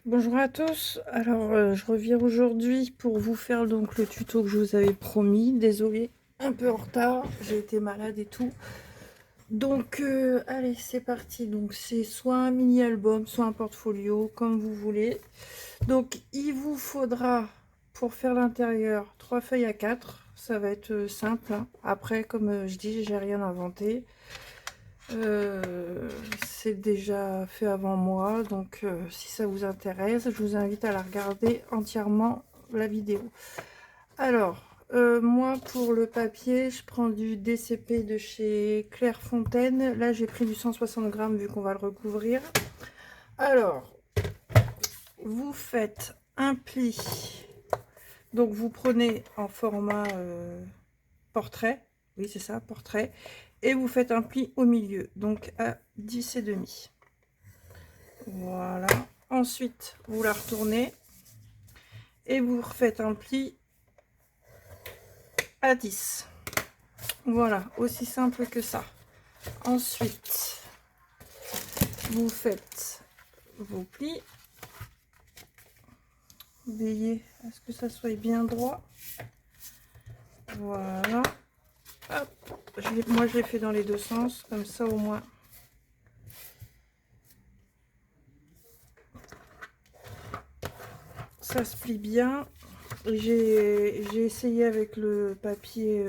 Bonjour à tous, alors je reviens aujourd'hui pour vous faire donc le tuto que je vous avais promis. Désolée, un peu en retard, j'ai été malade et tout. Donc allez, c'est parti. Donc c'est soit un mini album, soit un portfolio, comme vous voulez. Donc il vous faudra pour faire l'intérieur 3 feuilles à 4, ça va être simple, hein. Après, comme je dis, j'ai rien inventé. C'est déjà fait avant moi, donc si ça vous intéresse, je vous invite à la regarder entièrement, la vidéo. Alors, moi pour le papier, je prends du DCP de chez Clairefontaine. Là, j'ai pris du 160 grammes vu qu'on va le recouvrir. Alors, vous faites un pli. Donc, vous prenez en format portrait. Oui, c'est ça, portrait. Et vous faites un pli au milieu, donc à 10,5. Voilà. Ensuite, vous la retournez et vous refaites un pli à 10. Voilà, aussi simple que ça. Ensuite, vous faites vos plis. Veillez à ce que ça soit bien droit. Voilà. Hop. Moi, je l'ai fait dans les deux sens, comme ça au moins. Ça se plie bien. J'ai essayé avec le papier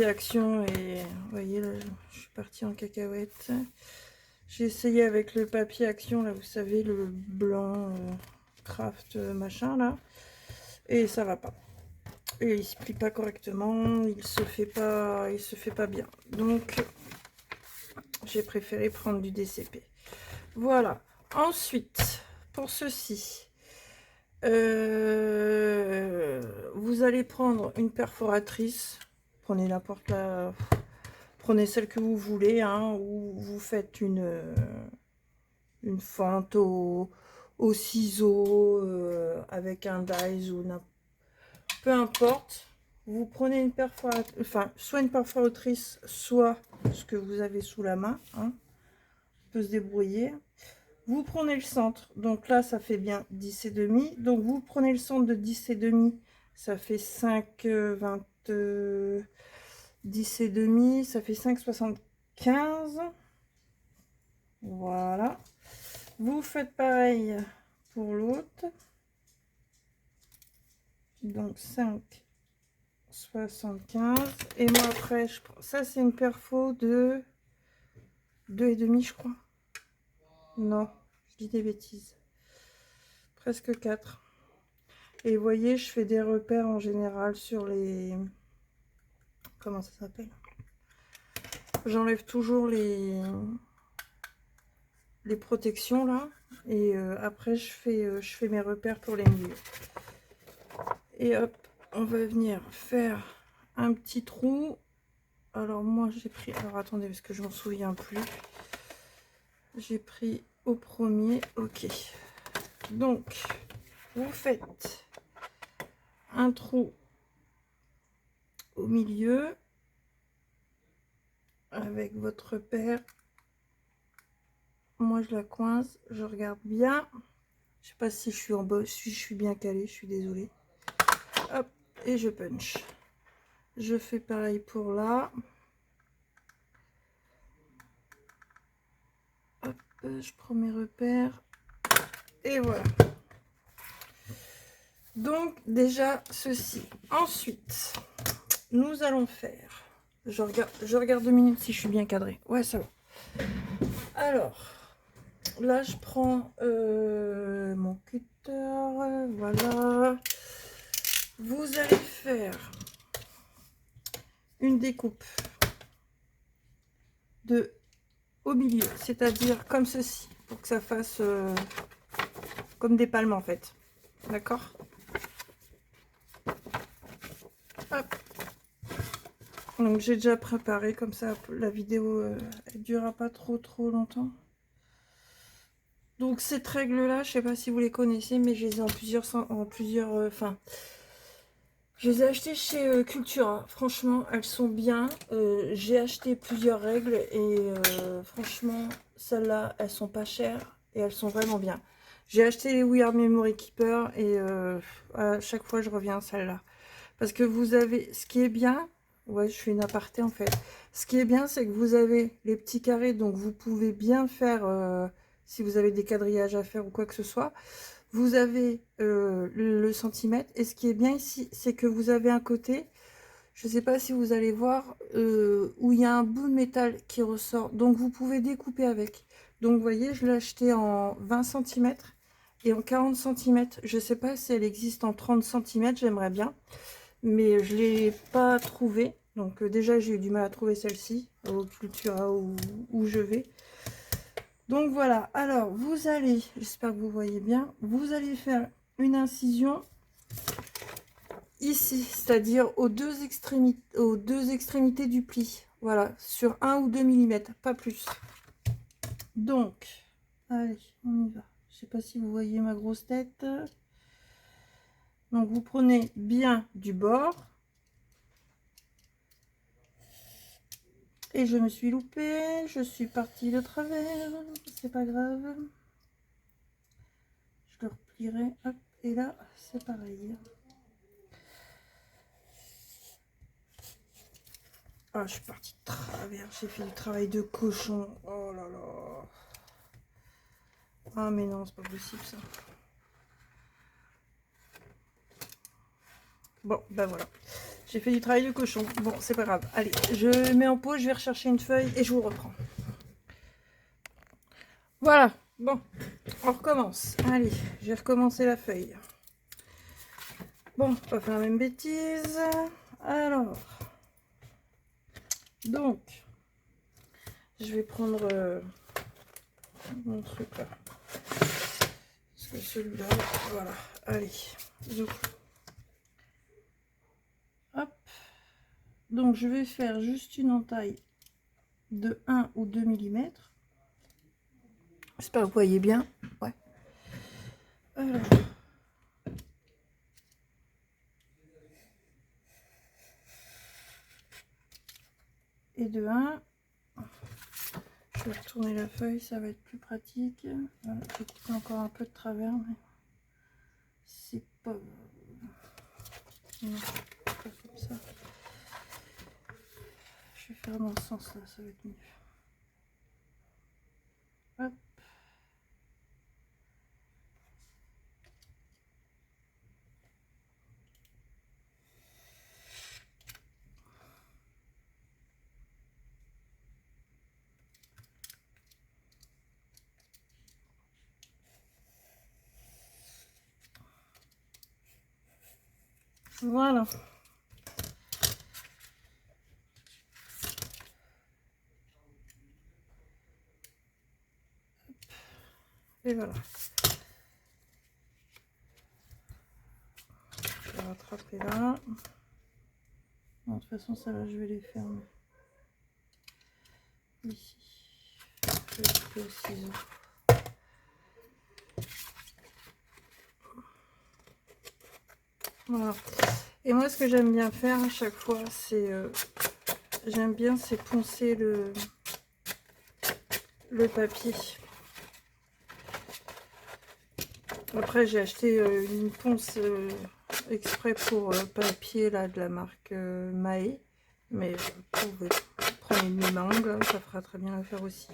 action et vous voyez là, je suis partie en cacahuète. J'ai essayé avec le papier action là, vous savez, le blanc craft machin là, et ça va pas. Et il se plie pas correctement, il se fait pas bien. Donc j'ai préféré prendre du DCP. Voilà. Ensuite, pour ceci, vous allez prendre une perforatrice. Prenez n'importe la... Prenez celle que vous voulez, hein, ou vous faites une fente au ciseau avec un dies ou peu importe. Vous prenez une perforatrice, enfin, soit une perforatrice, soit ce que vous avez sous la main, hein. On peut se débrouiller. Vous prenez le centre, donc là ça fait bien 10,5. Donc vous prenez le centre de 10,5, ça fait 5, 20, 10,5, ça fait 5,75. Voilà. Vous faites pareil pour l'autre. Donc 5,75. Et moi après, je prends... Ça c'est une perfo de 2,5 je crois. Non, je dis des bêtises. Presque 4. Et vous voyez, je fais des repères en général sur les... Comment ça s'appelle? J'enlève toujours les protections là. Et après, je fais mes repères pour les milieux. Et hop, on va venir faire un petit trou. Alors moi, j'ai pris... Alors attendez, parce que je m'en souviens plus. J'ai pris au premier. Ok. Donc, vous faites un trou au milieu avec votre repère. Moi, je la coince, je regarde bien. Je sais pas si je suis en bas, si je suis bien calée, je suis désolée. Hop, et je punch. Je fais pareil pour là. Hop, je prends mes repères. Et voilà. Donc, déjà, ceci. Ensuite, nous allons faire... Je regarde 2 minutes si je suis bien cadrée. Ouais, ça va. Alors, là, je prends mon cutter. Voilà. Vous allez faire une découpe de au milieu, c'est-à-dire comme ceci, pour que ça fasse comme des palmes en fait. D'accord? Hop. Donc j'ai déjà préparé comme ça, la vidéo elle durera pas trop longtemps. Donc cette règle là, je sais pas si vous les connaissez, mais je les ai en plusieurs, enfin, je les ai achetées chez Cultura. Franchement, elles sont bien. J'ai acheté plusieurs règles et franchement, celles-là, elles sont pas chères. et elles sont vraiment bien. J'ai acheté les We Are Memory Keeper et à chaque fois je reviens à celle-là. Parce que vous avez, ce qui est bien, ouais je fais une aparté en fait. Ce qui est bien c'est que vous avez les petits carrés, donc vous pouvez bien faire, si vous avez des quadrillages à faire ou quoi que ce soit. Vous avez le centimètre et ce qui est bien ici, c'est que vous avez un côté, je ne sais pas si vous allez voir, où il y a un bout de métal qui ressort. Donc vous pouvez découper avec. Donc vous voyez, je l'ai acheté en 20 centimètres et en 40 centimètres. Je ne sais pas si elle existe en 30 centimètres, j'aimerais bien. Mais je ne l'ai pas trouvée. Donc déjà, j'ai eu du mal à trouver celle-ci au Cultura où je vais. Donc voilà, alors vous allez, j'espère que vous voyez bien, vous allez faire une incision ici, c'est-à-dire aux deux extrémités du pli. Voilà, sur 1 ou 2 mm, pas plus. Donc, allez, on y va. Je sais pas si vous voyez ma grosse tête. Donc, vous prenez bien du bord. Et je me suis loupée, je suis partie de travers, c'est pas grave. Je le replierai, hop, et là, c'est pareil. Ah, je suis partie de travers, j'ai fait du travail de cochon. Oh là là. Ah mais non, c'est pas possible ça. Bon, ben voilà. J'ai fait du travail de cochon. Bon, c'est pas grave. Allez, je mets en pause, je vais rechercher une feuille et je vous reprends. Voilà, bon, on recommence. Allez, j'ai recommencé la feuille. Bon, pas faire la même bêtise. Alors, donc, je vais prendre mon truc là. Parce que celui-là, voilà. Allez, hop. Donc, je vais faire juste une entaille de 1 ou 2 mm. J'espère que vous voyez bien. Ouais. Alors. Et de 1. Je vais retourner la feuille, ça va être plus pratique. Voilà, j'ai coupé encore un peu de travers, mais c'est pas... Non, pas comme ça. Je vais faire dans ce sens-là, ça va être mieux. Hop. Voilà. Et voilà. Je vais rattraper là. Non, de toute façon, ça va, je vais les fermer. Ici. Je vais couper au ciseau. Voilà. Et moi, ce que j'aime bien faire à chaque fois, c'est... j'aime bien, c'est poncer le papier. Après, j'ai acheté une ponce exprès pour papier là, de la marque Mae. Mais vous pouvez prendre une mangue, ça fera très bien l'affaire aussi.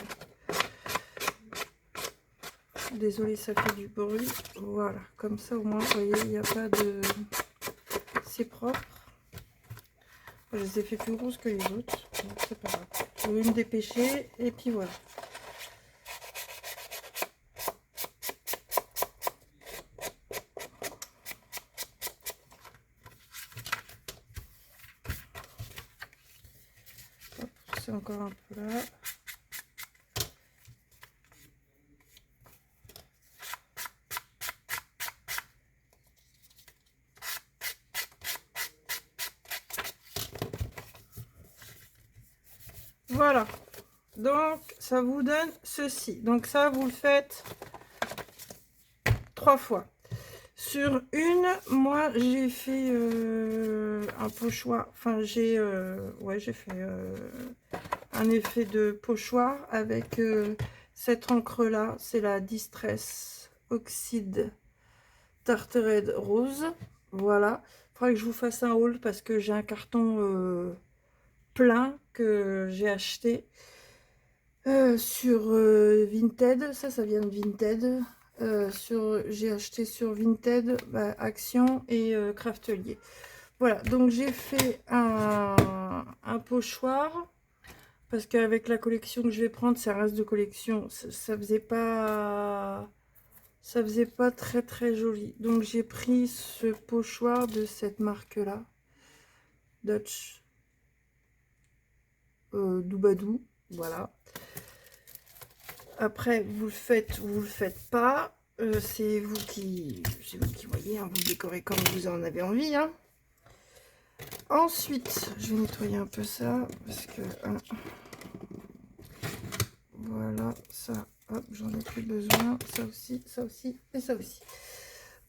Désolée, ça fait du bruit. Voilà, comme ça au moins, vous voyez, il n'y a pas de... C'est propre. Je les ai fait plus grosses que les autres. C'est pas grave. Je vais me dépêcher et puis voilà. C'est encore un peu là. Voilà, donc ça vous donne ceci. Donc ça, vous le faites 3 fois. Sur une, moi j'ai fait un pochoir, enfin ouais, j'ai fait un effet de pochoir avec Cette encre là, c'est la Distress Oxide Tartared Rose. Voilà. Il faudrait que je vous fasse un haul parce que j'ai un carton plein que j'ai acheté sur Vinted. Ça vient de Vinted. J'ai acheté sur Vinted, Action et Craftelier. Voilà, donc j'ai fait un pochoir. Parce qu'avec la collection que je vais prendre, c'est un reste de collection. Ça faisait pas très très joli. Donc j'ai pris ce pochoir de cette marque-là. Dutch Doubadou. Voilà. Après, vous le faites ou vous le faites pas. C'est vous qui voyez, hein, vous décorez comme vous en avez envie. Hein. Ensuite, je vais nettoyer un peu ça. Parce que... Hein, voilà, ça, hop, j'en ai plus besoin. Ça aussi et ça aussi.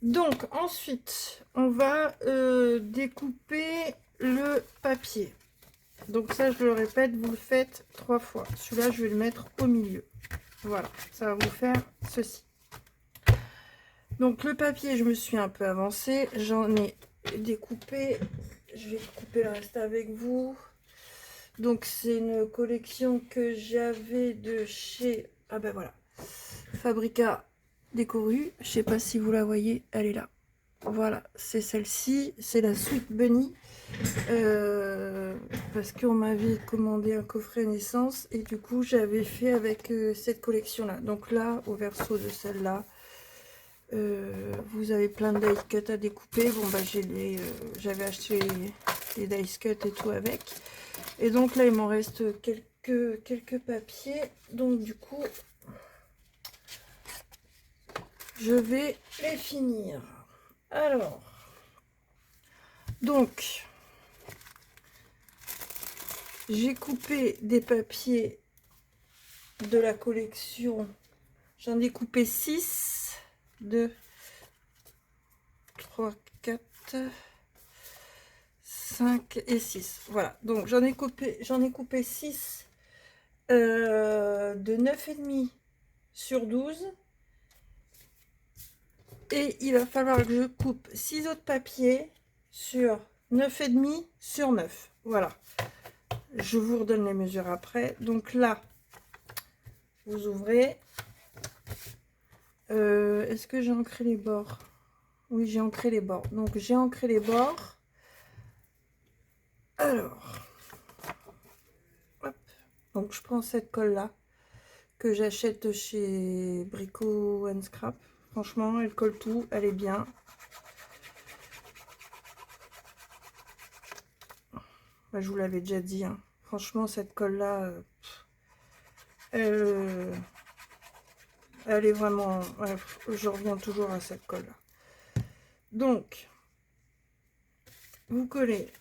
Donc, ensuite, on va découper le papier. Donc ça, je le répète, vous le faites 3 fois. Celui-là, je vais le mettre au milieu. Voilà, ça va vous faire ceci. Donc, le papier, je me suis un peu avancée. J'en ai découpé. Je vais couper le reste avec vous. Donc, c'est une collection que j'avais de chez... Ah ben voilà. Fabrica Décorus. Je sais pas si vous la voyez. Elle est là. Voilà, c'est celle-ci. C'est la Sweet Bunny. Parce qu'on m'avait commandé un coffret naissance. Et du coup, j'avais fait avec cette collection-là. Donc là, au verso de celle-là, vous avez plein de die cut à découper. Bon, bah j'avais acheté les die cut et tout avec. Et donc là, il m'en reste quelques papiers. Donc du coup, je vais les finir. Alors, donc, j'ai coupé des papiers de la collection. J'en ai coupé 6, 2, 3, 4, 5 et 6. Voilà, donc j'en ai coupé 6 de 9,5 sur 12. Et il va falloir que je coupe 6 autres papiers sur 9,5 sur 9. Voilà. Je vous redonne les mesures après. Donc là, vous ouvrez. Est-ce que j'ai ancré les bords? Oui, j'ai ancré les bords. Donc j'ai ancré les bords. Alors, hop. Donc je prends cette colle là que j'achète chez Brico and Scrap. Franchement, elle colle tout, elle est bien. Bah, je vous l'avais déjà dit. Hein. Franchement, cette colle là, elle est vraiment... Ouais, je reviens toujours à cette colle là. Donc, vous collez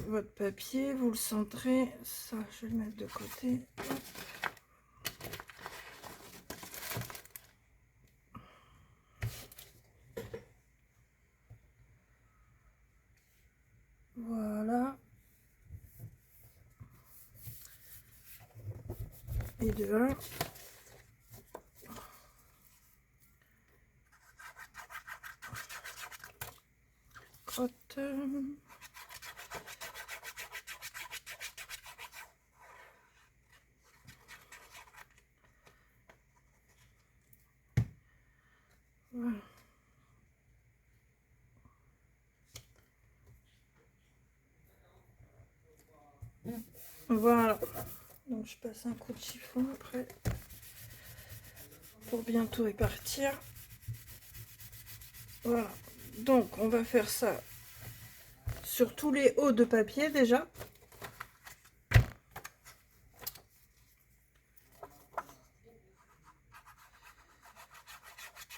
votre papier, vous le centrez. Ça, je vais le mettre de côté. Hop. Voilà. Et de là. Crotte. Voilà. Voilà. Donc je passe un coup de chiffon après pour bientôt répartir. Voilà. Donc on va faire ça sur tous les hauts de papier déjà.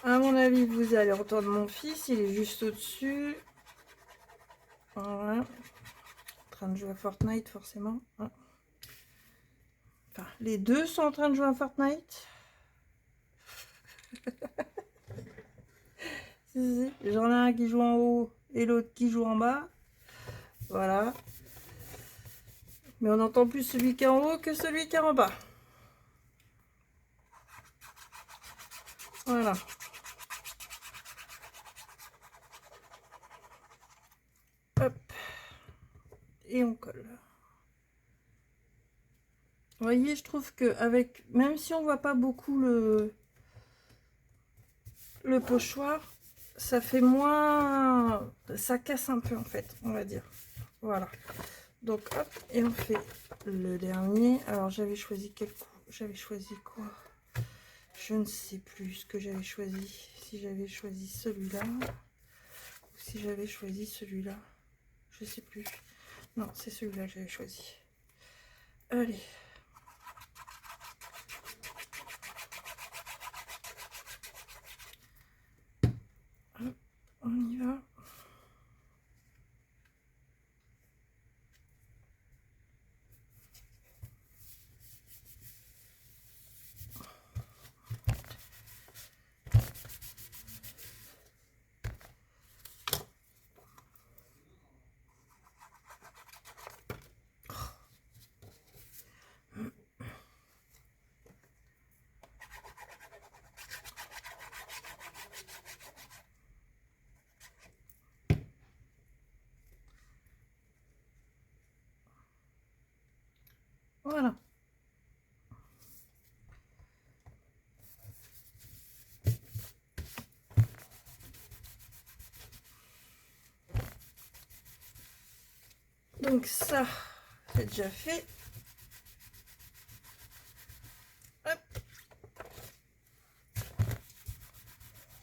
À mon avis, vous allez entendre mon fils, il est juste au-dessus. Voilà. En train de jouer à Fortnite, forcément. Enfin, les deux sont en train de jouer à Fortnite. J'en ai un qui joue en haut et l'autre qui joue en bas. Voilà. Mais on entend plus celui qui est en haut que celui qui est en bas. Voilà. Hop. Et on colle. Vous voyez, je trouve que avec, même si on voit pas beaucoup le pochoir, ça fait moins, ça casse un peu en fait, on va dire. Voilà. Donc hop, et on fait le dernier. Alors j'avais choisi quel coup? J'avais choisi quoi? Je ne sais plus ce que j'avais choisi. Si j'avais choisi celui-là ou si j'avais choisi celui-là, je sais plus. Non, c'est celui-là que j'avais choisi. Allez. Hop, on y va. Voilà. Donc ça, c'est déjà fait. Hop.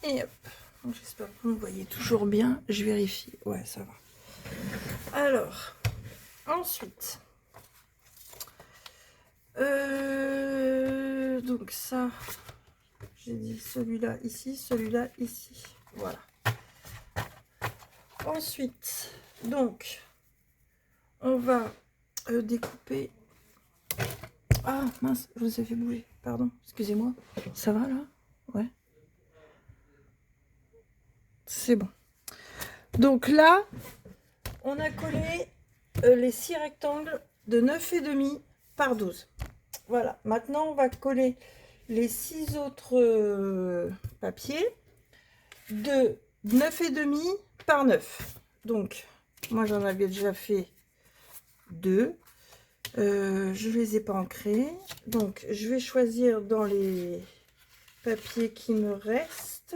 Et hop. J'espère que vous me voyez toujours bien. Je vérifie. Ouais, ça va. Alors, ensuite, donc ça, j'ai dit celui-là ici, celui-là ici. Voilà. Ensuite, donc, on va découper. Ah mince, je vous ai fait bouger. Pardon, excusez-moi. Ça va là? Ouais. C'est bon. Donc là, on a collé les 6 rectangles de 9,5 par 12. Voilà. Maintenant, on va coller les 6 autres papiers de 9,5 par 9. Donc, moi, j'en avais déjà fait 2. Je les ai pas ancrés. Donc, je vais choisir dans les papiers qui me restent.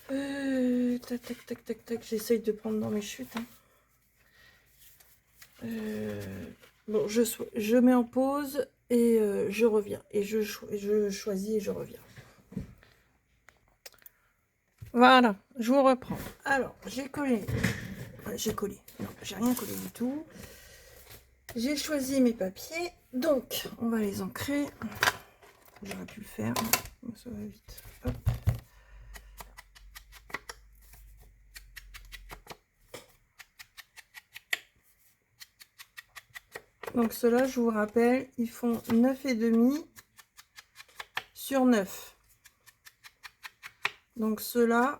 Tac, tac, tac, tac, tac. J'essaye de prendre dans mes chutes. Hein. Bon, je mets en pause et je reviens. Et je choisis et je reviens. Voilà, je vous reprends. Alors, j'ai collé. J'ai collé. Non, j'ai rien collé du tout. J'ai choisi mes papiers. Donc, on va les ancrer. J'aurais pu le faire. Ça va vite. Hop. Donc ceux-là, je vous rappelle, ils font 9,5 sur 9. Donc ceux-là,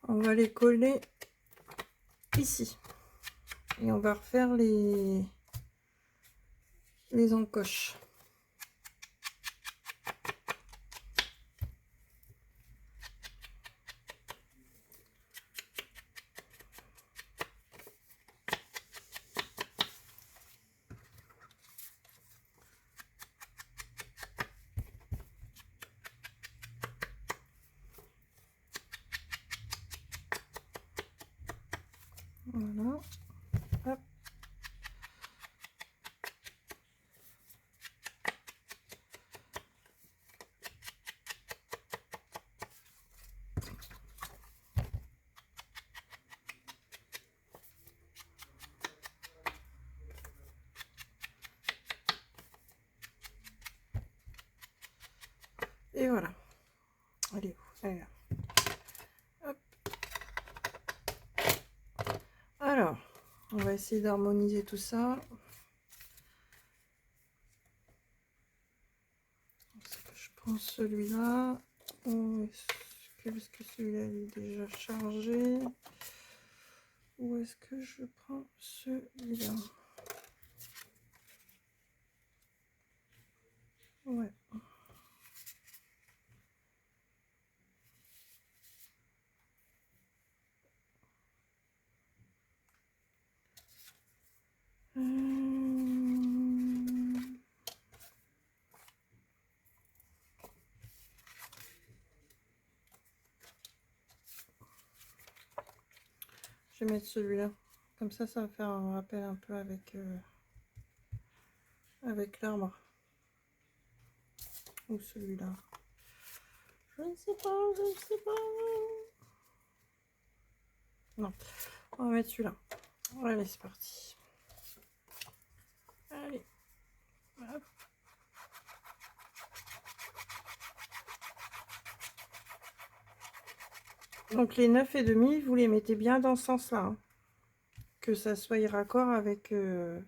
on va les coller ici. Et on va refaire les encoches. Voilà. Hop. Et voilà. Allez, allez. Hop. Alors, on va essayer d'harmoniser tout ça. Je prends celui-là. Est-ce que celui-là est déjà chargé? Ou est-ce que je prends celui-là? Ouais. Je vais mettre celui-là. Comme ça va faire un rappel un peu avec l'arbre. Ou celui-là. Je ne sais pas, je ne sais pas. Non, on va mettre celui-là. Allez, c'est parti. Allez. Hop. Donc les 9,5, vous les mettez bien dans ce sens-là. Hein. Que ça soit raccord avec le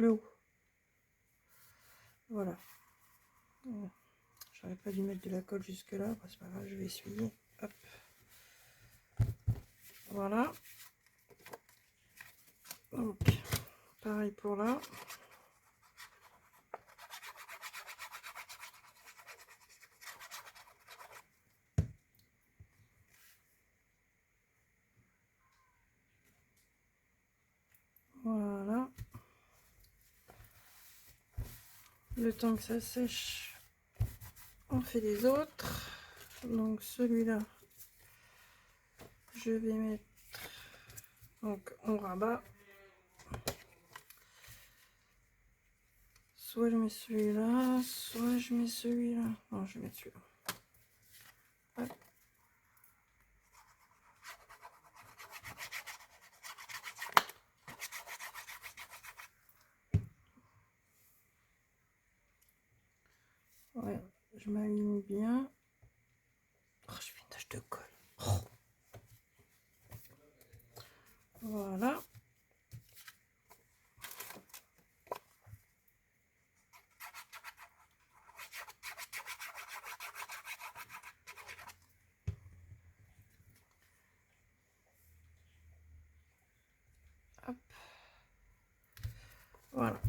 haut. Voilà. J'aurais pas dû mettre de la colle jusque là. Bah, c'est pas grave, je vais essuyer. Hop. Voilà. Donc, pareil pour là. Voilà. Le temps que ça sèche, on fait les autres. Donc celui-là, je vais mettre... Donc on rabat. Soit je mets celui-là, soit je mets celui-là. Non, je vais mettre celui-là. Hop. Ouais, je m'aligne bien. Oh, je fais une tache de colle. Oh. Voilà. Hop. Voilà.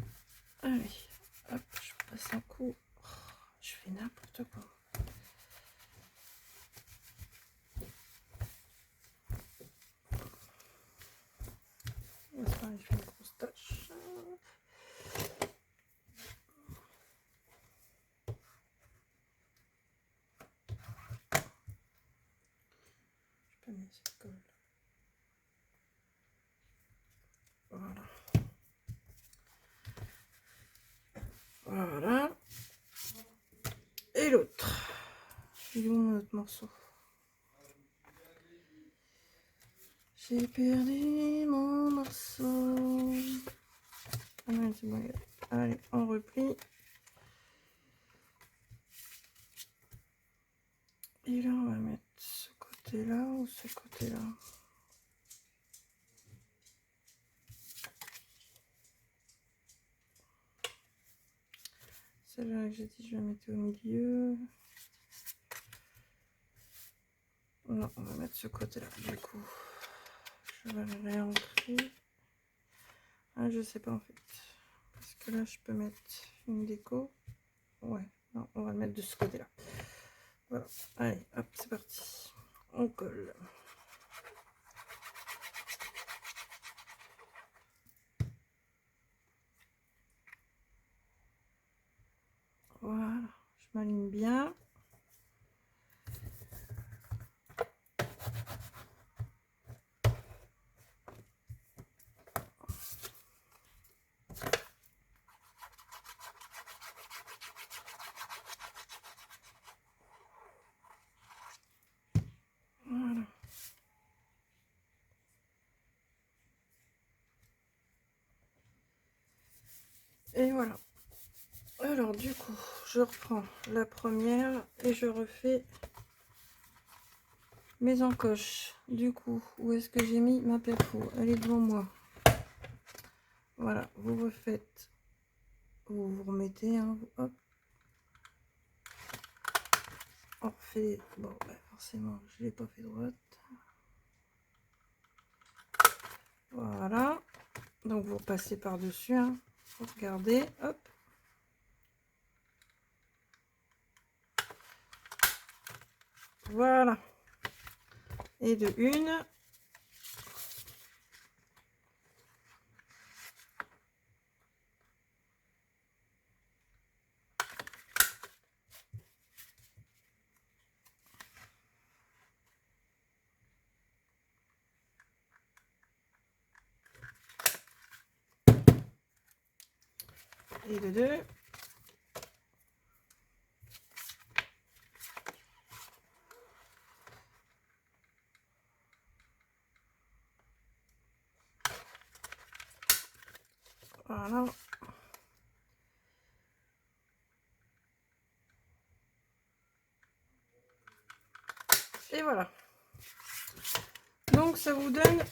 Allez, hop, je passe un coup. Oh, je fais n'importe quoi. Je fais une grosse tâche. Je peux mettre cette colle. Voilà. Voilà. Et l'autre. Il est où mon autre morceau? J'ai perdu mon morceau. Ah non, c'est bon. Allez, on replie. Et là, on va mettre ce côté-là ou ce côté-là. Celle-là que j'ai dit, je la mettais au milieu. Non, on va mettre ce côté-là, du coup. Je vais le réancrer. Ah, je sais pas en fait. Parce que là, je peux mettre une déco. Ouais, non, on va le mettre de ce côté-là. Voilà. Allez, hop, c'est parti. On colle. Voilà, je m'aligne bien. Voilà. Et voilà. Alors du coup, je reprends la première et je refais mes encoches. Du coup, où est-ce que j'ai mis ma perfo? Elle est devant moi. Voilà, vous refaites, vous remettez, hein, hop. On refait, bon, bah, forcément, je l'ai pas fait droite. Voilà, donc vous repassez par-dessus, hein. Vous regardez, hop, Voilà. Et de une. Et de deux. Voilà. Et voilà. Donc ça vous donne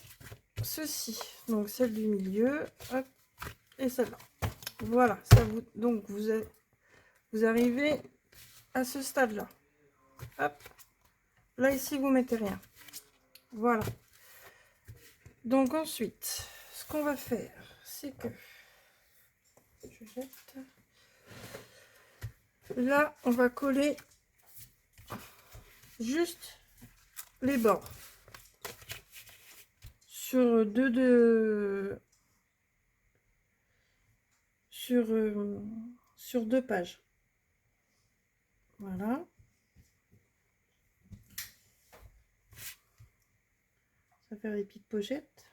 ceci. Donc celle du milieu, hop, et celle-là. Voilà, ça vous donc vous arrivez à ce stade-là. Hop. Là ici vous mettez rien. Voilà. Donc ensuite, ce qu'on va faire, c'est que je jette. Là, on va coller juste les bords sur sur deux pages. Voilà. Ça va faire des petites pochettes.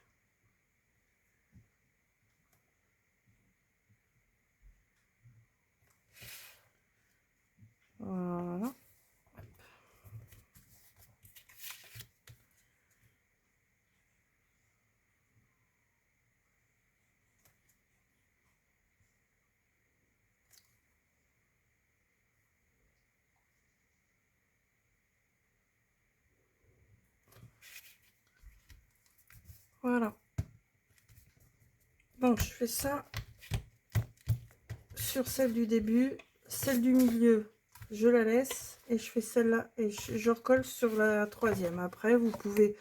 Voilà. Voilà. Donc je fais ça sur celle du début, celle du milieu, je la laisse et je fais celle-là et je recolle sur la troisième. Après, vous pouvez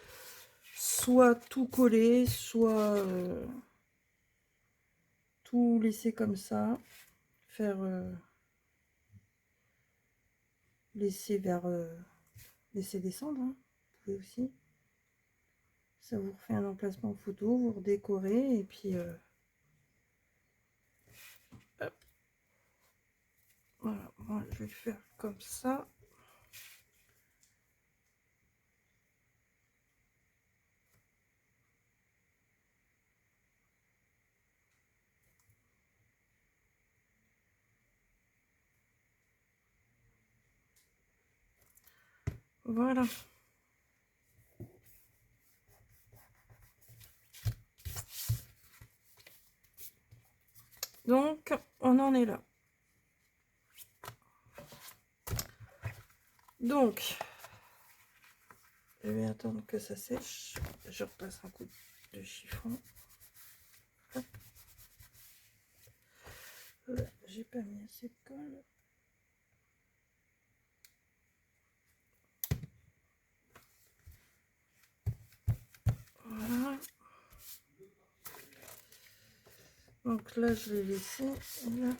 soit tout coller, soit tout laisser comme ça, faire laisser vers laisser descendre, hein. Vous pouvez aussi. Ça vous refait un emplacement photo, vous redécorez et puis hop. Voilà, moi je vais le faire comme ça. Voilà. Donc, on en est là. Donc, je vais attendre que ça sèche. Je repasse un coup de chiffon. J'ai pas mis assez de colle. Voilà. Donc là, je l'ai laissé. Là.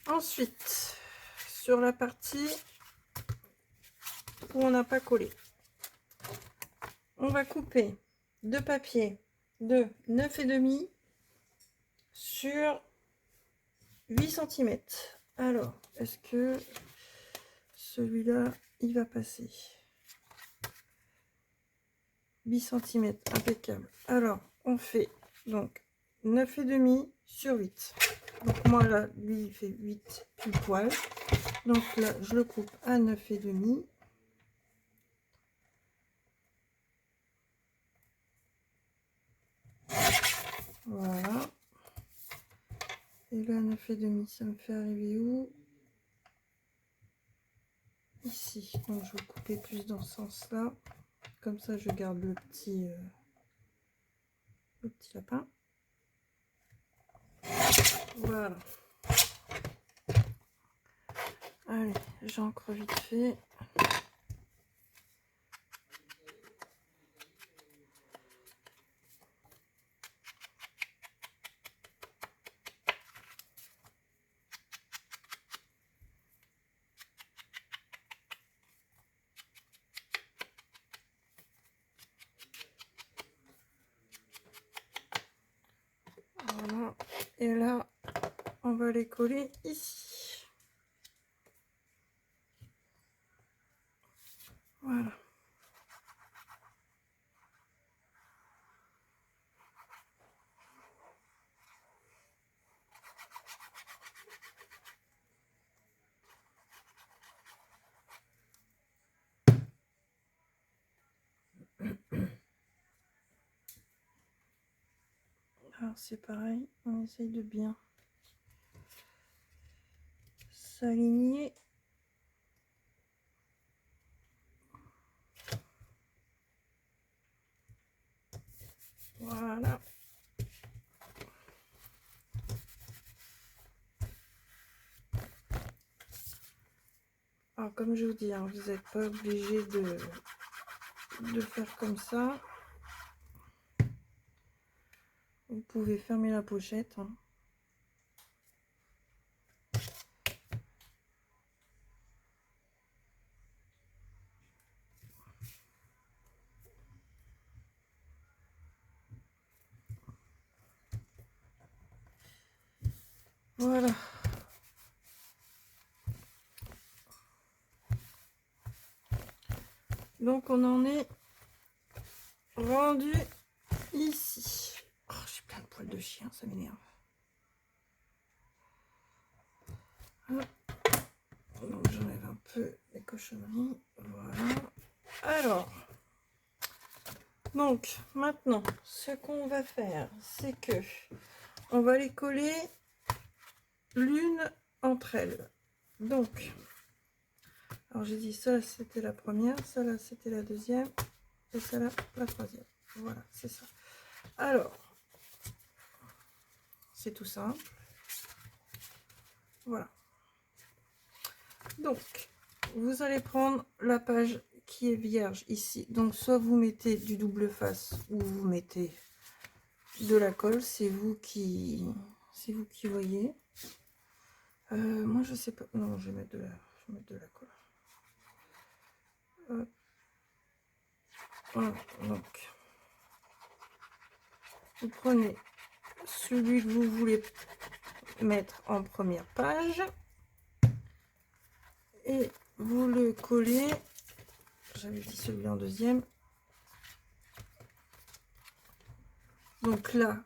Ensuite, sur la partie où on n'a pas collé, on va couper deux papiers de 9,5 sur 8 cm. Alors, est-ce que celui-là, il va passer? 8 cm, impeccable. Alors, on fait donc 9,5 sur 8. Donc moi là, lui, il fait 8 pile poil. Donc là, je le coupe à 9,5. Voilà. Et là, 9,5, ça me fait arriver où? Ici. Donc je vais couper plus dans ce sens-là. Comme ça, je garde le petit lapin. Voilà. Allez, j'encre vite fait. Et là, on va les coller ici. Voilà. Alors c'est pareil, on essaye de bien s'aligner. Voilà. Alors comme je vous dis, hein, vous n'êtes pas obligé de faire comme ça. Vous pouvez fermer la pochette. Hein. Voilà. Donc on en est rendu ici. Oh, j'ai plein de poils de chien, ça m'énerve. Donc j'enlève un peu les cochonneries. Voilà. Alors, donc maintenant, ce qu'on va faire, c'est que on va les coller l'une entre elles. Donc, alors j'ai dit ça c'était la première, ça là c'était la deuxième, et ça là la troisième. Voilà, c'est ça. Alors, c'est tout simple. Voilà. Donc, vous allez prendre la page qui est vierge ici. Donc, soit vous mettez du double face ou vous mettez de la colle. C'est vous qui voyez. Moi, je sais pas. Non, je vais mettre de la colle. Voilà. Donc, vous prenez celui que vous voulez mettre en première page et vous le collez. J'avais dit celui en deuxième. Donc là,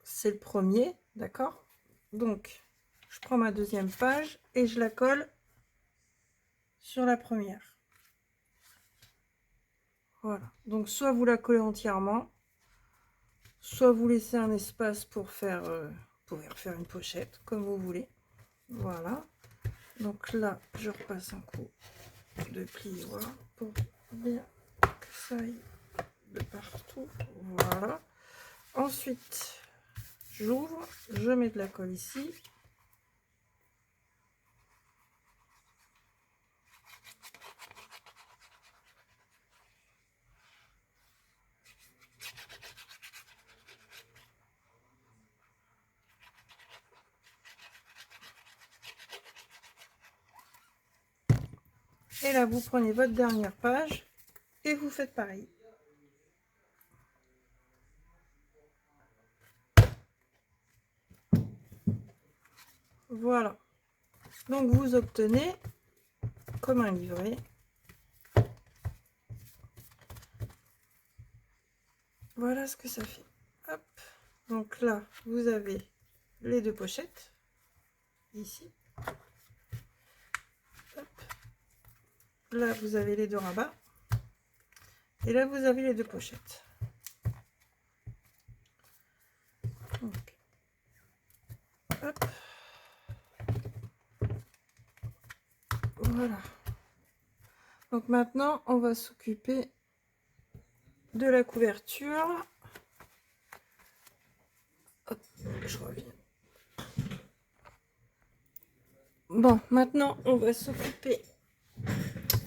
c'est le premier, d'accord? Donc, je prends ma deuxième page et je la colle sur la première. Voilà. Donc, soit vous la collez entièrement, soit vous laissez un espace pour faire, refaire une pochette, comme vous voulez. Voilà. Donc là, je repasse un coup de plioir pour bien que ça aille de partout. Voilà. Ensuite, j'ouvre, je mets de la colle ici. Et là, vous prenez votre dernière page et vous faites pareil. Voilà. Donc, vous obtenez comme un livret. Voilà ce que ça fait. Hop. Donc là, vous avez les deux pochettes. Ici. Hop. Là, vous avez les deux rabats. Et là, vous avez les deux pochettes. Donc, hop. Voilà. Donc maintenant, on va s'occuper de la couverture. Hop, je reviens. Bon, maintenant, on va s'occuper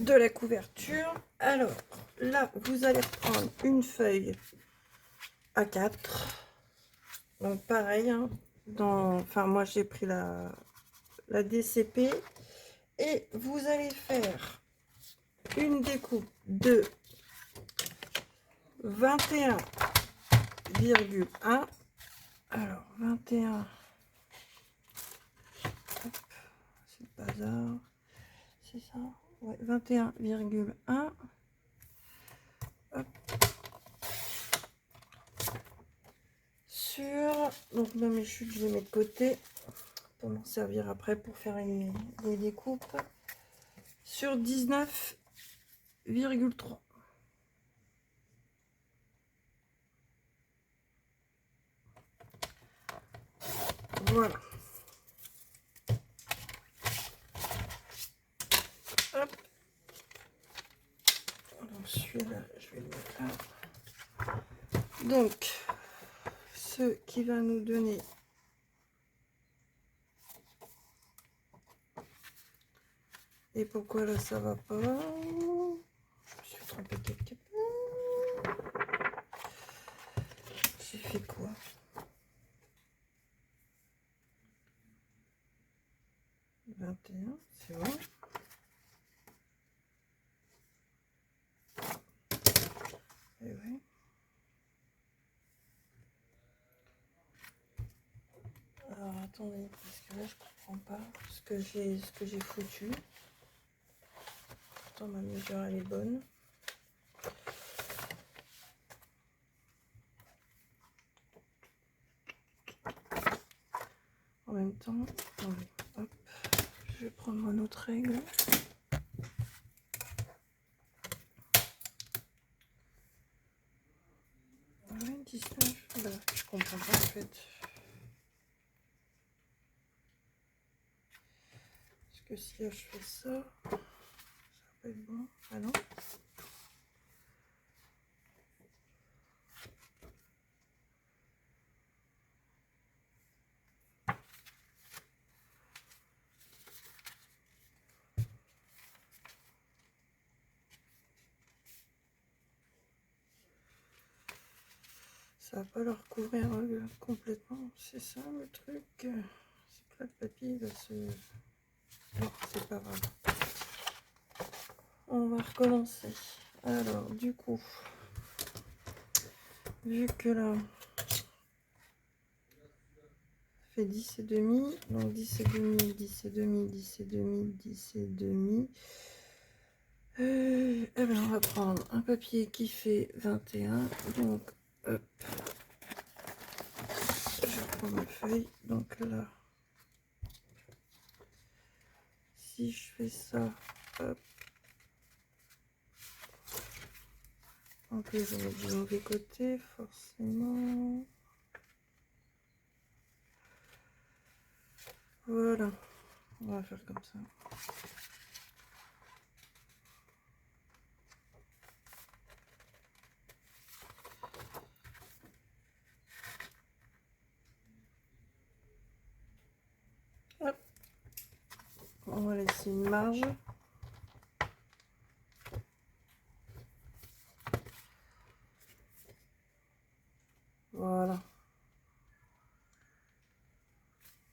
de la couverture. Alors, là, vous allez prendre une feuille A4. Donc, pareil, hein, enfin, moi, j'ai pris la DCP. Et vous allez faire une découpe de 21,1 Alors, 21. Hop, c'est le bazar. C'est ça? Ouais, 21,1. Hop. Sur... Donc, là, mes chutes, je les mets de côté pour m'en servir après pour faire les découpes. Sur 19,3. Voilà. Hop. Donc celui-là, je vais le mettre là. Donc, ce qui va nous donner et pourquoi là ça va pas. Je me suis trompée quelque part. J'ai fait quoi? « 21, c'est bon. Et oui. Alors attendez, parce que là je comprends pas ce que j'ai foutu. Pourtant ma mesure elle est bonne. En même temps, attendez, hop, je vais prendre une autre règle. Ouais, 19, bah, je comprends pas en fait. Parce que si là je fais ça, ça va pas être bon. Ah non. Ça va pas leur couvrir complètement, c'est ça le truc. C'est que là, le papier va se... Non, c'est pas grave. On va recommencer. Alors, du coup, vu que là, ça fait 10 et demi, donc 10 et demi, 10 et demi, 10 et demi, 10 et demi. Eh bien, on va prendre un papier qui fait 21, donc, hop. Je prends ma feuille, donc là, si je fais ça, hop. En plus, je mets du mauvais côté, forcément. Voilà, on va faire comme ça. Hop. On va laisser une marge. Voilà.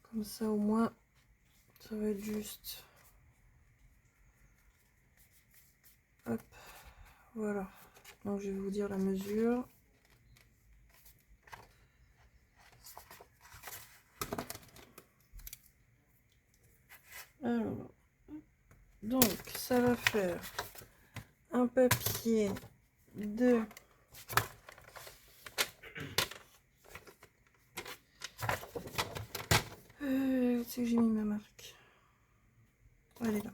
Comme ça, au moins, ça va être juste. Hop. Voilà. Donc, je vais vous dire la mesure. Alors, donc, ça va faire un papier de... où c'est que j'ai mis ma marque? Elle est là.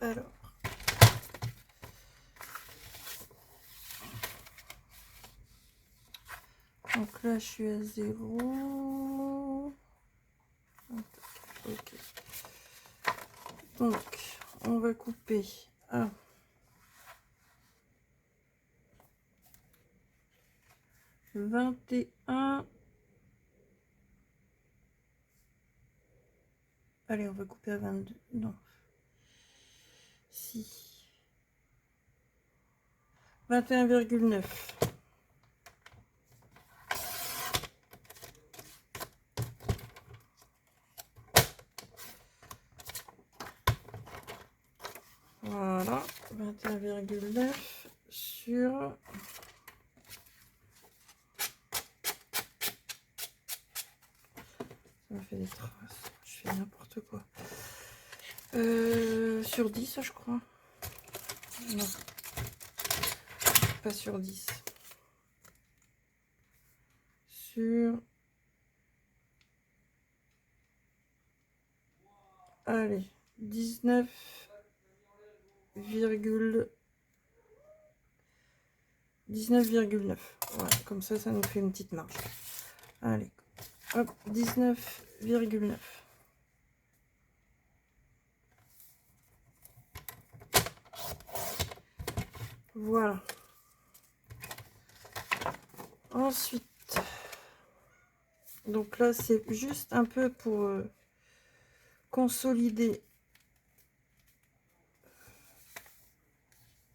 Alors. Donc là, je suis à 0. Ok. Donc, on va couper à 21. Allez, on va couper à 22. Non. Si. 21,9. Voilà. 21,9 sur des traces. Je fais n'importe quoi. Sur 10, je crois. Non. Pas sur 10. Sur... Allez, 19,9. Voilà, comme ça nous fait une petite marge. Allez, hop, 19,9. Voilà. Ensuite, donc là, c'est juste un peu pour consolider.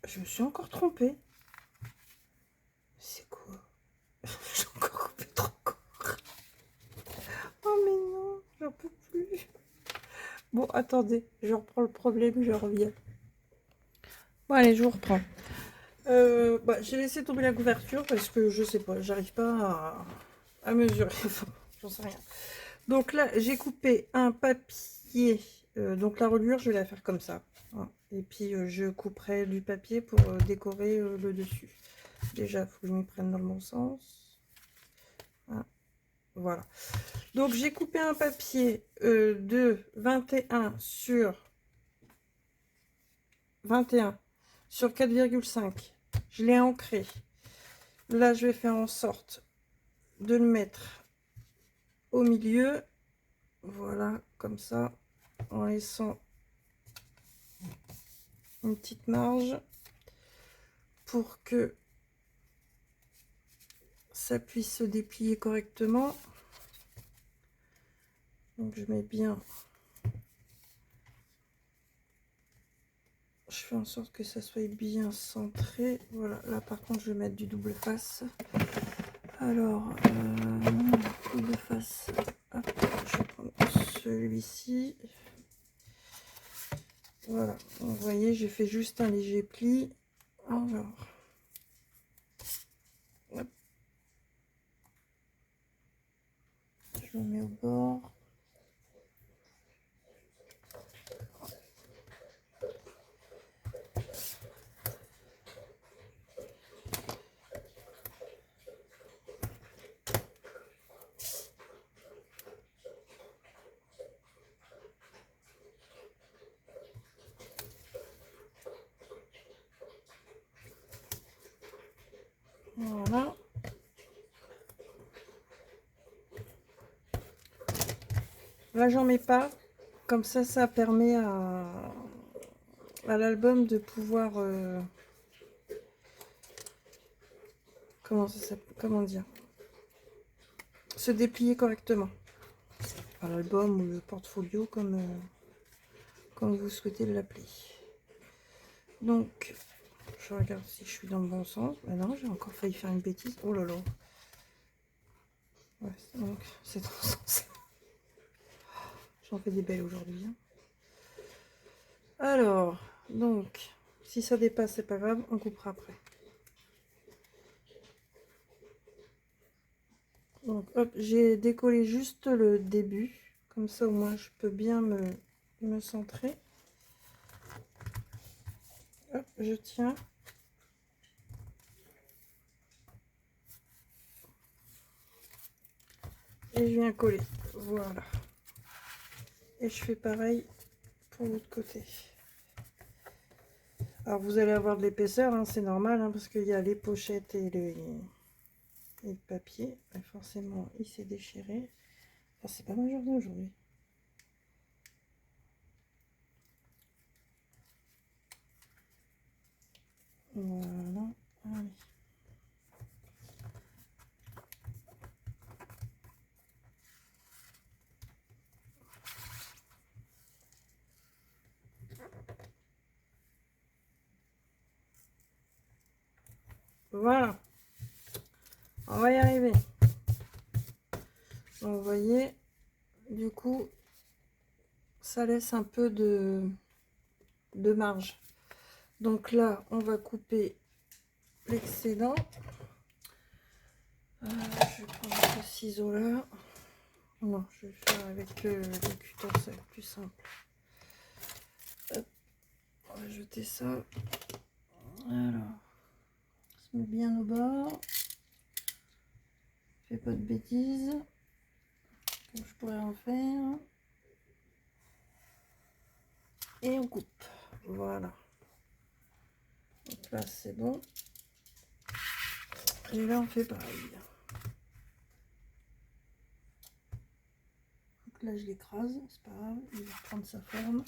Je me suis encore trompée. C'est quoi? J'ai encore coupé trop court. Oh mais non, j'en peux plus. Bon, attendez, je reprends le problème, je reviens. Bon, allez, je vous reprends. J'ai laissé tomber la couverture parce que je sais pas, j'arrive pas à mesurer. Enfin, j'en sais rien. Donc là, j'ai coupé un papier. Donc la reliure, je vais la faire comme ça. Hein. Et puis, je couperai du papier pour décorer le dessus. Déjà, il faut que je m'y prenne dans le bon sens. Hein. Voilà. Donc, j'ai coupé un papier de 21 sur 21 sur 4,5. Je l'ai ancré. Là, je vais faire en sorte de le mettre au milieu. Voilà, comme ça, en laissant une petite marge pour que ça puisse se déplier correctement. Donc, je mets bien... Je fais en sorte que ça soit bien centré. Voilà, là par contre je vais mettre du double face. Alors, double face, hop, je vais prendre celui-ci. Voilà, vous voyez, j'ai fait juste un léger pli. Alors, hop. Je le mets au bord. Voilà. Là, j'en mets pas. Comme ça permet à l'album de pouvoir... comment dire, se déplier correctement. Enfin, l'album ou le portfolio, comme vous souhaitez l'appeler. Donc, je regarde si je suis dans le bon sens. Ben non, j'ai encore failli faire une bêtise. Oh là là. Ouais, donc, c'est dans le sens. J'en fais des belles aujourd'hui. Hein. Alors, donc, si ça dépasse, c'est pas grave, on coupera après. Donc, hop, j'ai décollé juste le début. Comme ça, au moins, je peux bien me centrer. Hop, je tiens. Et je viens coller. Voilà. Et je fais pareil pour l'autre côté. Alors, vous allez avoir de l'épaisseur, hein, c'est normal, hein, parce qu'il y a les pochettes et le papier. Et forcément, il s'est déchiré. Enfin, c'est pas ma journée aujourd'hui. Voilà. Allez. Voilà. On va y arriver. Donc, vous voyez, du coup, ça laisse un peu de marge. Donc là, on va couper l'excédent. Je vais prendre ce ciseau là. Non, je vais faire avec le cutter, ça va être plus simple. Hop, on va jeter ça. Alors, on se met bien au bord. Fais pas de bêtises. Comme je pourrais en faire. Et on coupe. Voilà. Donc là, c'est bon. Et là, on fait pareil. Donc là, je l'écrase. C'est pas grave. Il va prendre sa forme.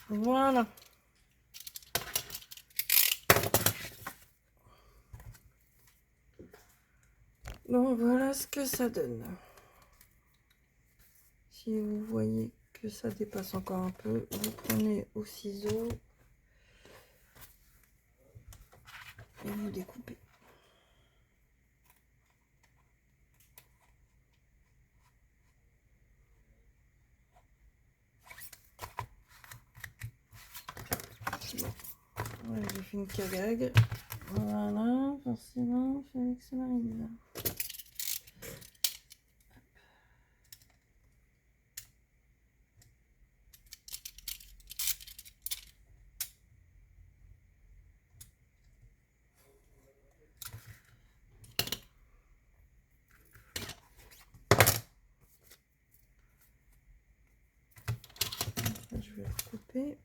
Voilà. Donc voilà ce que ça donne. Si vous voyez que ça dépasse encore un peu, vous prenez au ciseau et vous découpez. Bon. Voilà, j'ai fait une cagag. Voilà, forcément, il fallait que ça m'arrive. Là, je vais recouper.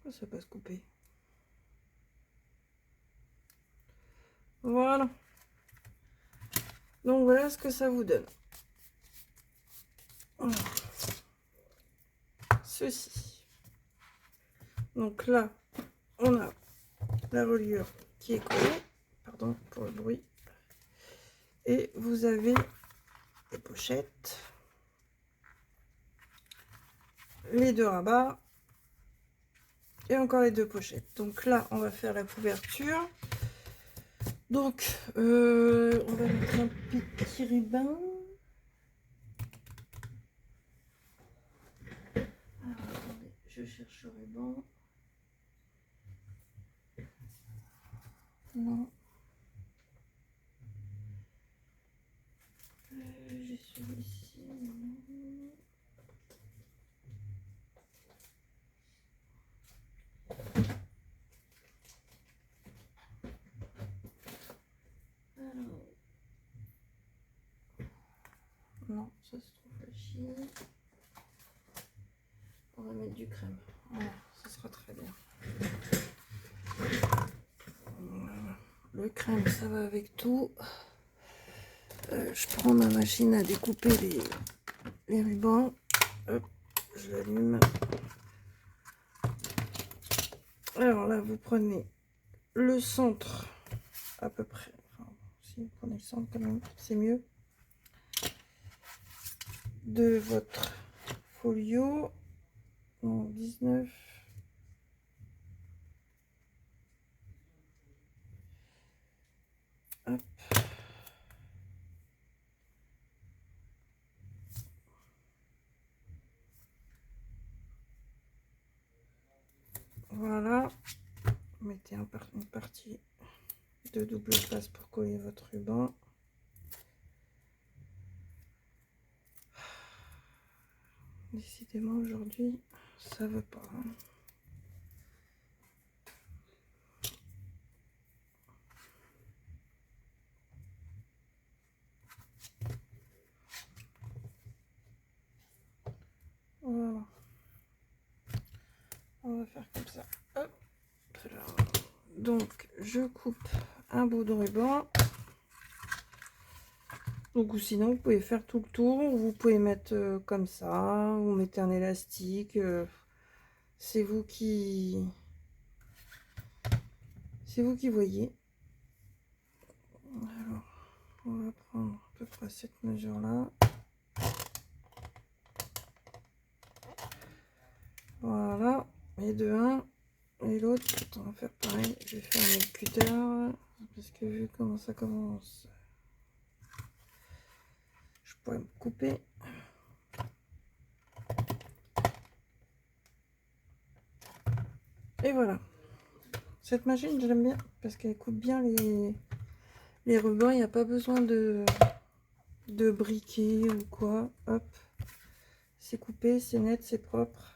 Pourquoi ça peut se couper? Voilà. Donc voilà ce que ça vous donne. Voilà. Ceci. Donc là, on a la reliure qui est collée. Pardon pour le bruit. Et vous avez les pochettes. Les deux rabats. Et encore les deux pochettes. Donc là, on va faire la couverture. Donc, on va mettre un petit ruban. Alors, attendez, je cherche le ruban. Non. J'ai celui-ci. Alors. Non, ça se trouve la chine. On va mettre du crème. Voilà, ça sera très bien. Voilà. Le crème, ça va avec tout. Je prends ma machine à découper les rubans. Hop, je l'allume. Alors là, vous prenez le centre à peu près. Enfin, si vous prenez le centre quand même, c'est mieux. De votre folio. Donc 19. Hop. Voilà. Mettez une partie de double face pour coller votre ruban. Décidément aujourd'hui, ça veut pas. Hein. Voilà. On va faire comme ça. Hop. Donc, je coupe un bout de ruban. Donc, ou sinon, vous pouvez faire tout le tour. Vous pouvez mettre comme ça. Vous mettez un élastique. C'est vous qui voyez. Alors, on va prendre à peu près cette mesure-là. Voilà. Et de 1, Et l'autre, on va faire pareil. Je vais faire le cutter. Parce que vu comment ça commence, je pourrais me couper. Et voilà. Cette machine, je l'aime bien. Parce qu'elle coupe bien les rubans. Il n'y a pas besoin de briquet ou quoi. Hop. C'est coupé, c'est net, c'est propre.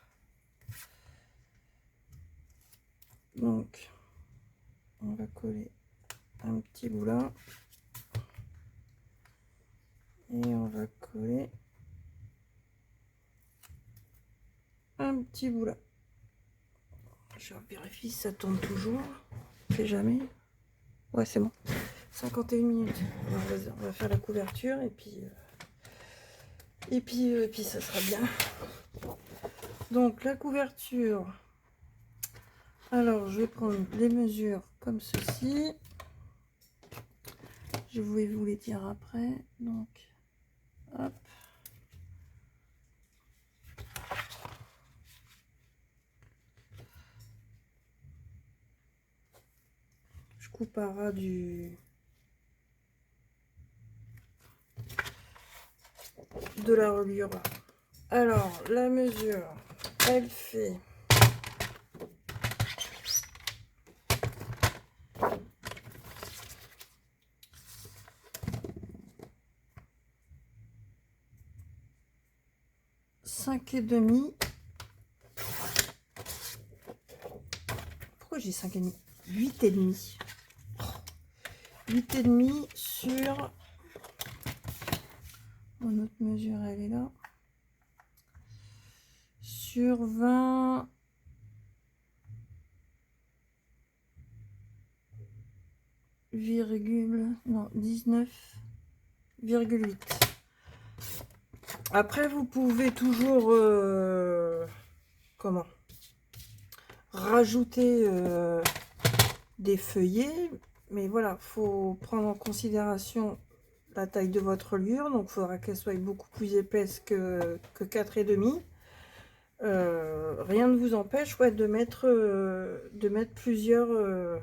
Donc, on va coller un petit bout là. Et on va coller un petit bout là. Je vérifie si ça tourne toujours. On fait jamais. Ouais, c'est bon. 51 minutes. On va faire la couverture et puis ça sera bien. Donc la couverture. Alors je vais prendre les mesures comme ceci. Je vais vous les dire après. Donc hop. Je coupe à ras de la reliure. Alors la mesure, elle fait 5,5. Pourquoi j'ai 5,5? 8,5. 8,5 sur... Mon autre mesure, elle est là. Sur 20... non, 19,8. Après, vous pouvez toujours comment rajouter des feuillets, mais voilà, faut prendre en considération la taille de votre reliure, donc il faudra qu'elle soit beaucoup plus épaisse que 4,5. Rien ne vous empêche, ouais, de mettre plusieurs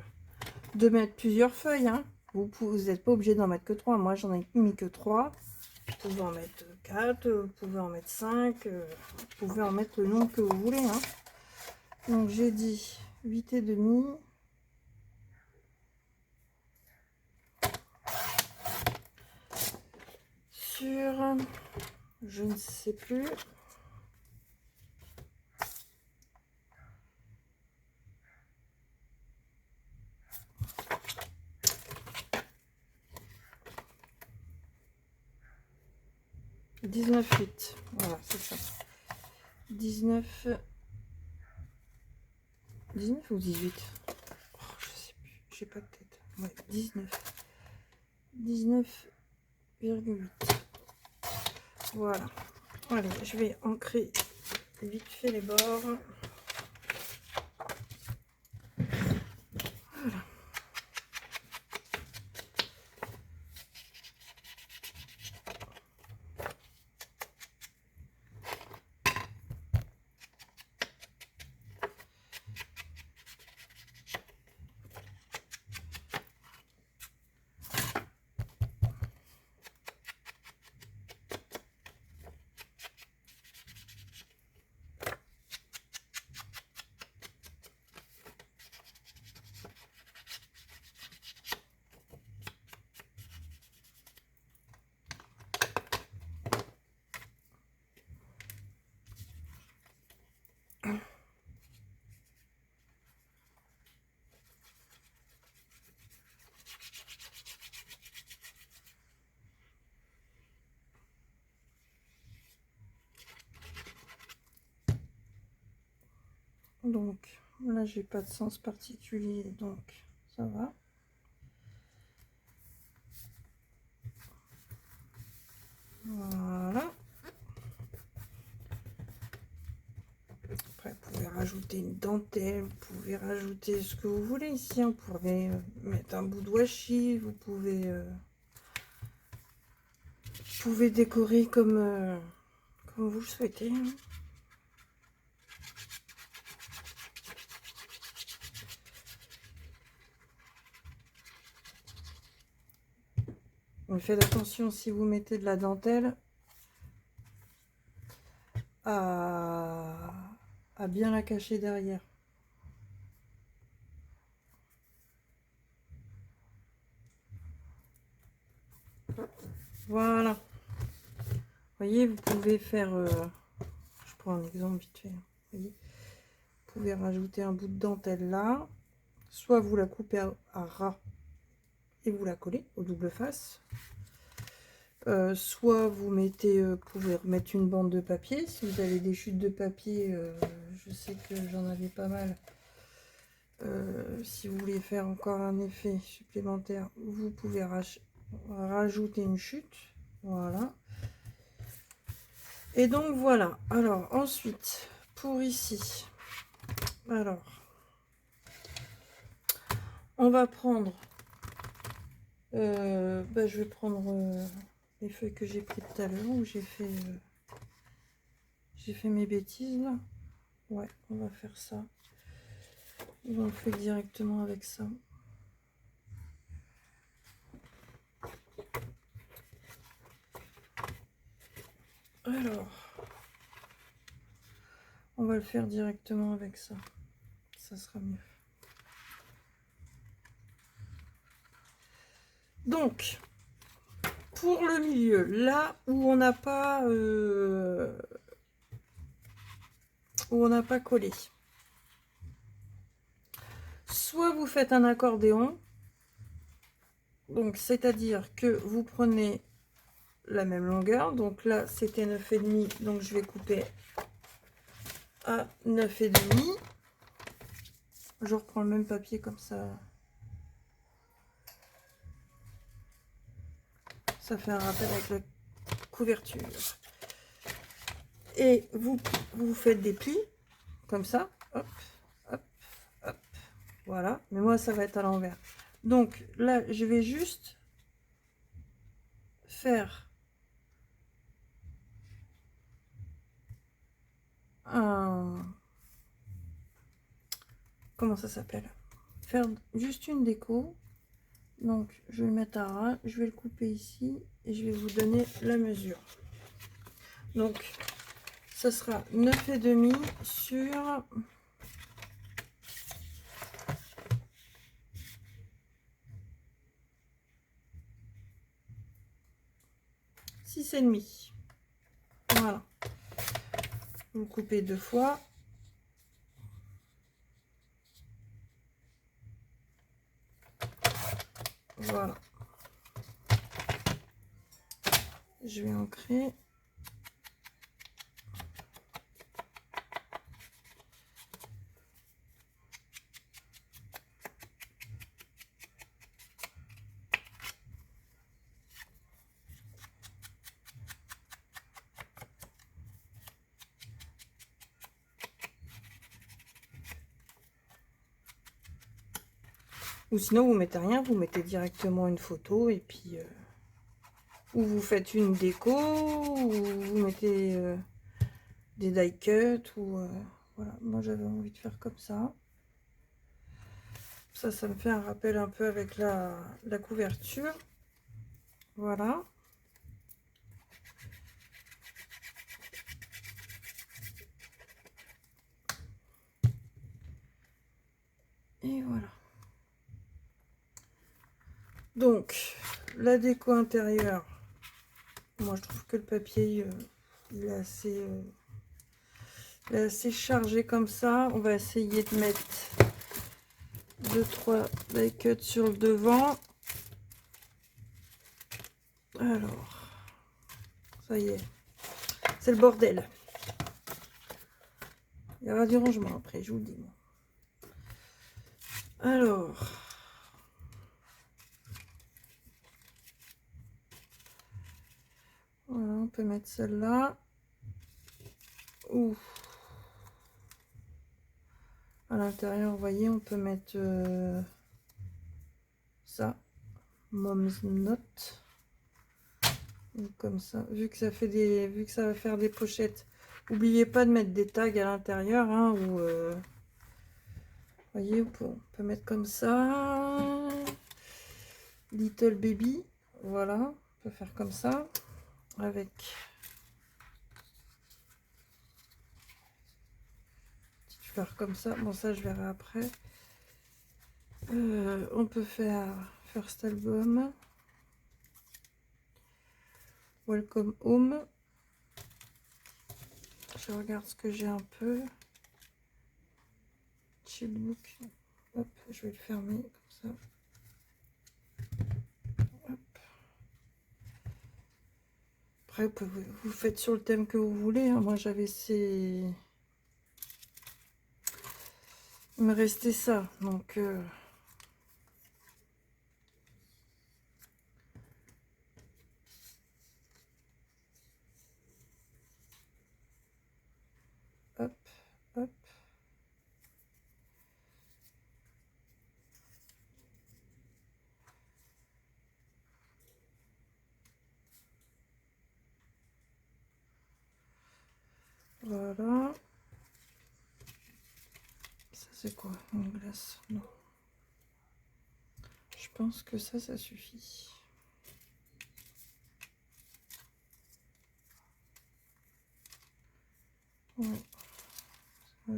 feuilles, hein. Vous n'êtes pas obligé d'en mettre que 3. Moi, j'en ai mis que 3. Vous pouvez en mettre 4, vous pouvez en mettre 5, vous pouvez en mettre le nombre que vous voulez, hein. Donc, j'ai dit 8,5. Sur, je ne sais plus. « 19,8 ». Voilà, c'est ça. 19 ou 18 ? Oh, je sais plus, j'ai pas de tête. Ouais, 19,8. Voilà. Allez, je vais ancrer vite fait les bords. Voilà. Donc là, j'ai pas de sens particulier, donc ça va. Voilà. Après, vous pouvez rajouter une dentelle, vous pouvez rajouter ce que vous voulez ici, hein. Vous pouvez mettre un bout de washi, vous pouvez décorer comme vous le souhaitez, hein. Donc faites attention si vous mettez de la dentelle à bien la cacher derrière. Voilà. Vous voyez, vous pouvez faire... je prends un exemple vite fait. Vous voyez, vous pouvez rajouter un bout de dentelle là. Soit vous la coupez à ras et vous la collez au double face. Soit vous mettez, pouvez remettre une bande de papier. Si vous avez des chutes de papier, je sais que j'en avais pas mal. Si vous voulez faire encore un effet supplémentaire, vous pouvez rajouter une chute. Voilà. Et donc voilà. Alors ensuite, pour ici, alors on va prendre, je vais prendre les feuilles que j'ai pris tout à l'heure où j'ai fait mes bêtises là. Ouais, on va faire ça. On le fait directement avec ça. Alors, on va le faire directement avec ça. Ça sera mieux. Donc, pour le milieu, là où on n'a pas collé, soit vous faites un accordéon, donc c'est-à-dire que vous prenez la même longueur, donc là c'était 9,5, donc je vais couper à 9,5. Je reprends le même papier comme ça. Ça fait un rappel avec la couverture. Et vous faites des plis comme ça. Hop, hop, hop. Voilà. Mais moi, ça va être à l'envers. Donc là, je vais juste faire un... Comment ça s'appelle? Faire juste une déco. Donc, je vais le mettre à ras. Je vais le couper ici. Et je vais vous donner la mesure. Donc, ça sera 9,5 sur 6,5. Voilà. Vous coupez 2 fois. Voilà. Je vais ancrer. Ou sinon, vous mettez rien, vous mettez directement une photo et puis... ou vous faites une déco, ou vous mettez des die cut, ou... voilà, moi j'avais envie de faire comme ça. Ça me fait un rappel un peu avec la couverture. Voilà. Et voilà. Donc, la déco intérieure, moi je trouve que le papier, il est assez chargé comme ça. On va essayer de mettre 2-3 die cuts sur le devant. Alors, ça y est, c'est le bordel. Il y aura du rangement après, je vous le dis. Alors, voilà, on peut mettre celle-là. Ou à l'intérieur, vous voyez, on peut mettre ça, Mom's Note. Comme ça, vu que ça va faire des pochettes, n'oubliez pas de mettre des tags à l'intérieur, hein, ou voyez, on peut mettre comme ça, Little Baby, voilà, on peut faire comme ça, avec petite fleur comme ça. Bon, ça, je verrai après. On peut faire First Album, Welcome Home. Je regarde ce que j'ai un peu. Chillbook. Hop, je vais le fermer comme ça. Hop. Après, vous faites sur le thème que vous voulez. Hein. Moi, j'avais ces... Il me restait ça. Donc... hop, hop. Voilà. Ça, c'est quoi? Une glace? Non. Je pense que ça suffit. Ouais.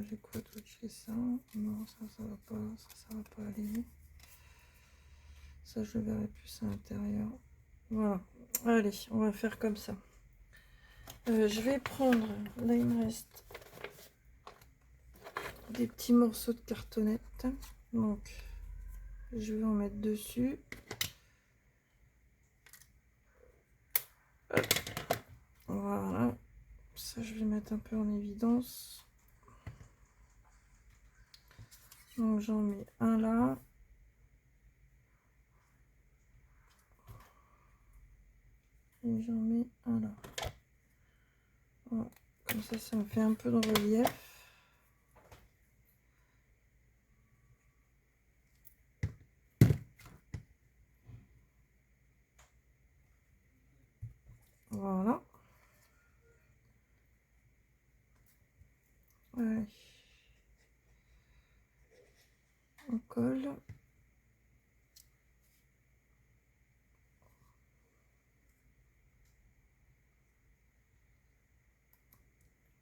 J'ai quoi d'autre chez ça? Non, ça va pas. Ça va pas aller. Ça, je verrai plus à l'intérieur. Voilà. Allez, on va faire comme ça. Je vais prendre... Là, il me reste des petits morceaux de cartonnette. Donc, je vais en mettre dessus. Hop. Voilà. Ça, je vais mettre un peu en évidence. Donc, j'en mets un là. Et j'en mets un là. Voilà. Comme ça me fait un peu de relief. Voilà. Allez. On colle.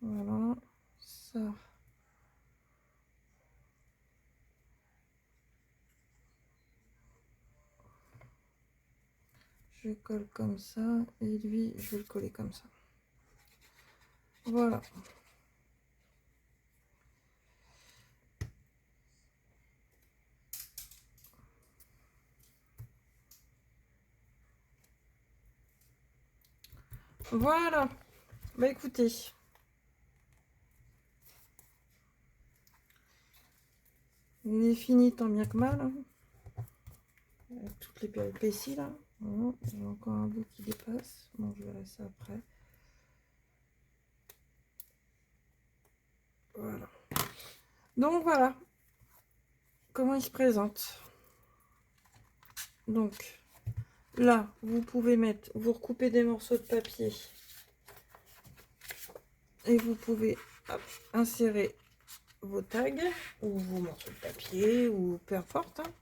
Voilà. Ça. Je colle comme ça. Et lui, je vais le coller comme ça. Voilà. Voilà. Bah écoutez. Il est fini tant bien que mal. Hein. Avec toutes les péripéties là. Voilà. J'ai encore un bout qui dépasse. Bon, je verrai ça après. Voilà. Donc voilà. Comment il se présente. Donc là, vous pouvez mettre, vous recoupez des morceaux de papier. Et vous pouvez hop, insérer vos tags ou vos morceaux de papier ou peu importe. Hein.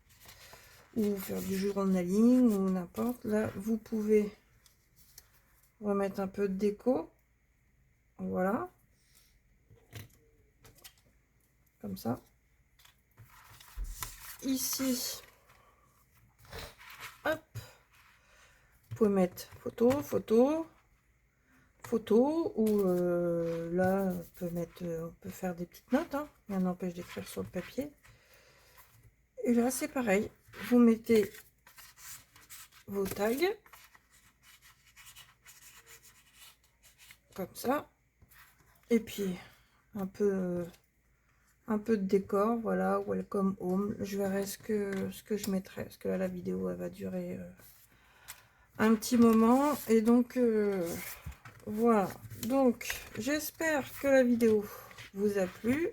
Ou faire du journaling ou n'importe. Là, vous pouvez remettre un peu de déco. Voilà. Comme ça. Ici, hop. Vous pouvez mettre photo, photo, photo. Ou là, on peut faire des petites notes. Hein. Rien n'empêche d'écrire sur le papier. Et là, c'est pareil. Vous mettez vos tags. Comme ça. Et puis, un peu de décor. Voilà, welcome home. Je verrai ce que je mettrai. Parce que là, la vidéo, elle va durer un petit moment. Et donc, voilà. Donc, j'espère que la vidéo vous a plu.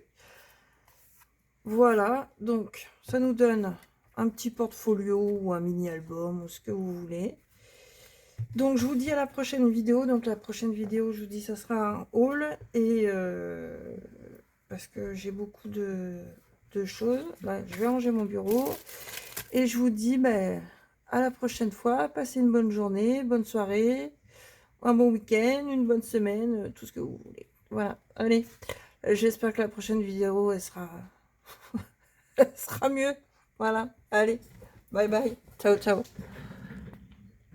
Voilà. Donc, ça nous donne un petit portfolio ou un mini-album ou ce que vous voulez. Donc je vous dis à la prochaine vidéo. Donc la prochaine vidéo, je vous dis, ça sera un haul. Et parce que j'ai beaucoup de choses. Là, je vais ranger mon bureau. Et je vous dis à la prochaine fois. Passez une bonne journée, bonne soirée, un bon week-end, une bonne semaine, tout ce que vous voulez. Voilà, allez. J'espère que la prochaine vidéo, elle sera, elle sera mieux. Voilà, allez. Bye bye. Ciao, ciao.